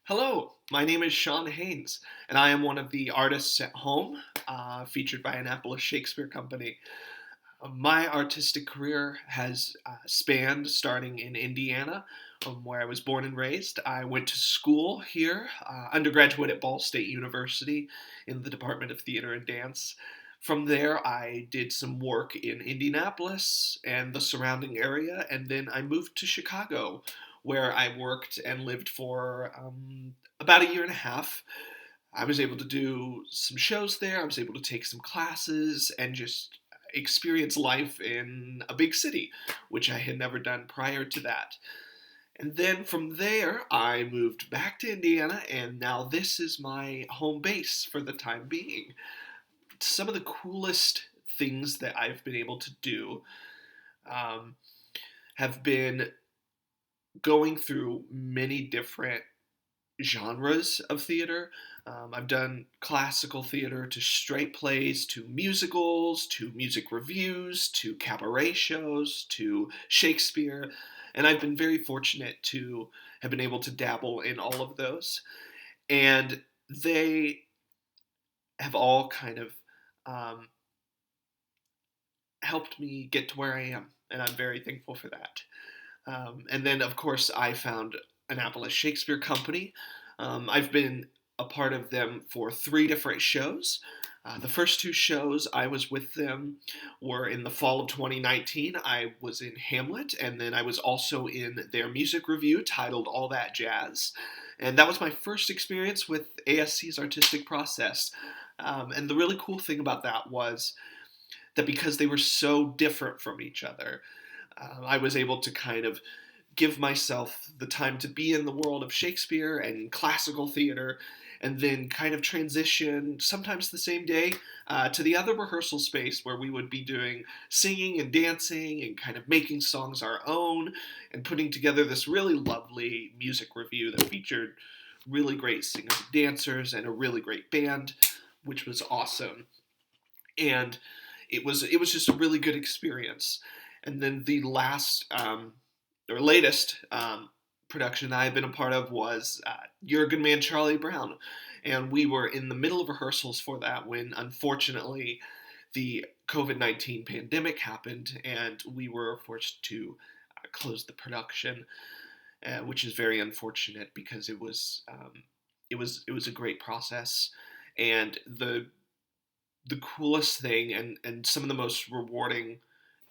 Hello, my name is Sean Haynes, and I am one of the artists at home, featured by Annapolis Shakespeare Company. My artistic career has spanned starting in Indiana, where I was born and raised. I went to school here, undergraduate at Ball State University in the Department of Theater and Dance. From there, I did some work in Indianapolis and the surrounding area, and then I moved to Chicago, where I worked and lived for about a year and a half. I was able to do some shows there. I was able to take some classes and just experience life in a big city, which I had never done prior to that. And then from there, I moved back to Indiana, and now this is my home base for the time being. Some of the coolest things that I've been able to do um, have been going through many different genres of theater. I've done classical theater to straight plays to musicals to music reviews to cabaret shows to Shakespeare, and I've been very fortunate to have been able to dabble in all of those. And they have all kind of um, helped me get to where I am, and I'm very thankful for that. And then, of course, I found Annapolis Shakespeare Company. I've been a part of them for three different shows. The first two shows I was with them were in the fall of 2019. I was in Hamlet, and then I was also in their music review titled All That Jazz. And that was my first experience with ASC's artistic process. And the really cool thing about that was that because they were so different from each other, I was able to kind of give myself the time to be in the world of Shakespeare and classical theater, and then kind of transition, sometimes the same day, to the other rehearsal space where we would be doing singing and dancing and kind of making songs our own and putting together this really lovely music review that featured really great singers and dancers and a really great band, which was awesome. And it was just a really good experience. And then the last or latest production I had been a part of was You're a Good Man, Charlie Brown, and we were in the middle of rehearsals for that when, unfortunately, the COVID-19 pandemic happened, and we were forced to close the production, which is very unfortunate because it was a great process, and the coolest thing and some of the most rewarding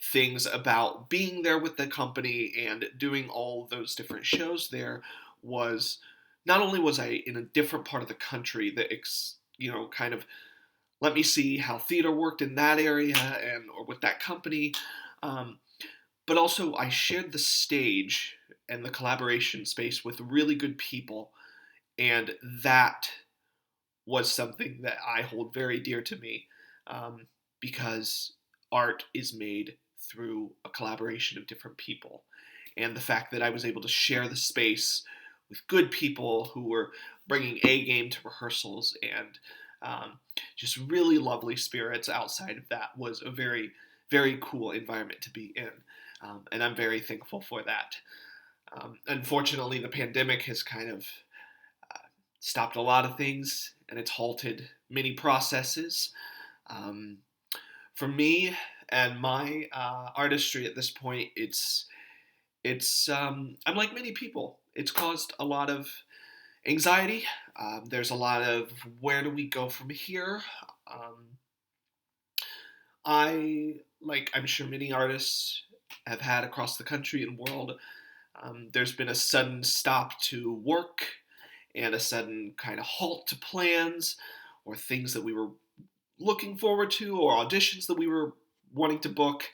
things about being there with the company and doing all those different shows there was not only was I in a different part of the country that kind of let me see how theater worked in that area and or with that company, um, but also I shared the stage and the collaboration space with really good people, and that was something that I hold very dear to me, because art is made through a collaboration of different people. And the fact that I was able to share the space with good people who were bringing A game to rehearsals and just really lovely spirits outside of that was a very, very cool environment to be in. And I'm very thankful for that. Unfortunately, the pandemic has kind of stopped a lot of things and it's halted many processes. Um, for me and my artistry at this point, it's I'm like many people. It's caused a lot of anxiety. There's a lot of where do we go from here. Um, I'm sure many artists have had across the country and world. There's been a sudden stop to work and a sudden kind of halt to plans or things that we were looking forward to or auditions that we were wanting to book.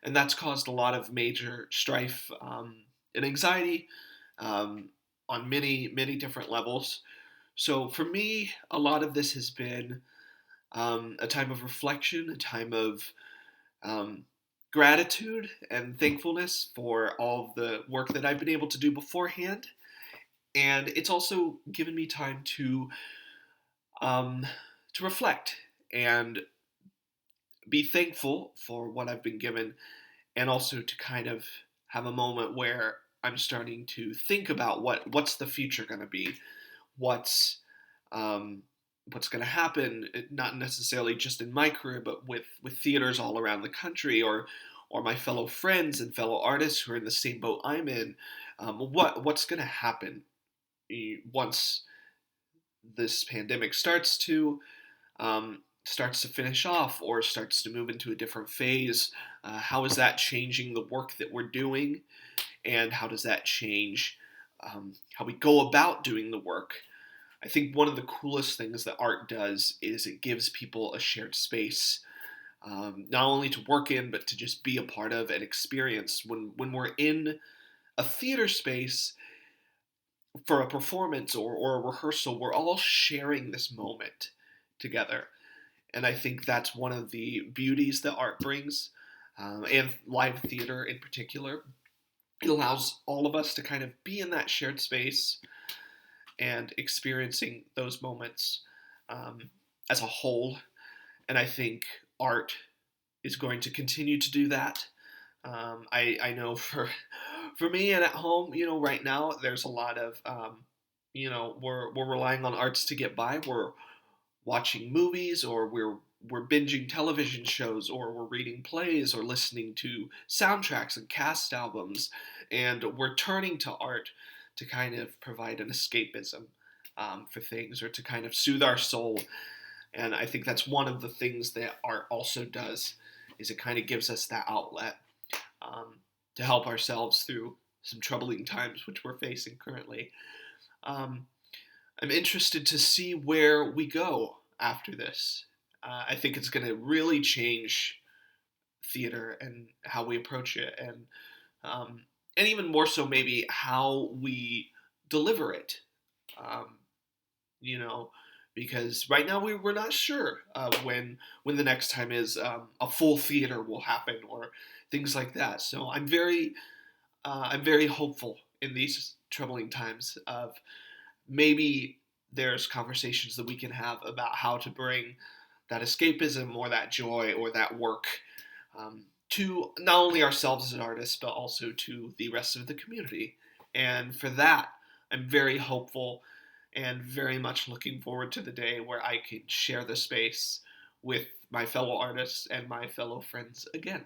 And that's caused a lot of major strife and anxiety on many, many different levels. So for me, a lot of this has been a time of reflection, a time of um, gratitude and thankfulness for all of the work that I've been able to do beforehand. And it's also given me time um, to reflect and be thankful for what I've been given, and also to kind of have a moment where I'm starting to think about what's the future going to be. what's um, what's going to happen, not necessarily just in my career, but with theaters all around the country, or my fellow friends and fellow artists who are in the same boat I'm in. What's going to happen once this pandemic starts to finish off or starts to move into a different phase? How is that changing the work that we're doing, and how does that change how we go about doing the work? I think one of the coolest things that art does is it gives people a shared space, not only to work in, but to just be a part of and experience. When we're in a theater space for a performance or a rehearsal, we're all sharing this moment together. And I think that's one of the beauties that art brings, and live theater in particular. It allows all of us to kind of be in that shared space and experiencing those moments as a whole. And I think art is going to continue to do that. I know for me and at home, right now there's a lot of we're relying on arts to get by. We're watching movies, or we're binging television shows, or we're reading plays, or listening to soundtracks and cast albums, and we're turning to art to kind of provide an escapism for things, or to kind of soothe our soul. And I think that's one of the things that art also does, is it kind of gives us that outlet to help ourselves through some troubling times which we're facing currently. Um, I'm interested to see where we go after this. I think it's going to really change theater and how we approach it, um, and even more so, maybe how we deliver it. Um, you know, because right now we're not sure when the next time is a full theater will happen, or things like that. So I'm very hopeful in these troubling times of maybe there's conversations that we can have about how to bring that escapism or that joy or that work to not only ourselves as artists, but also to the rest of the community. And for that, I'm very hopeful and very much looking forward to the day where I can share the space with my fellow artists and my fellow friends again.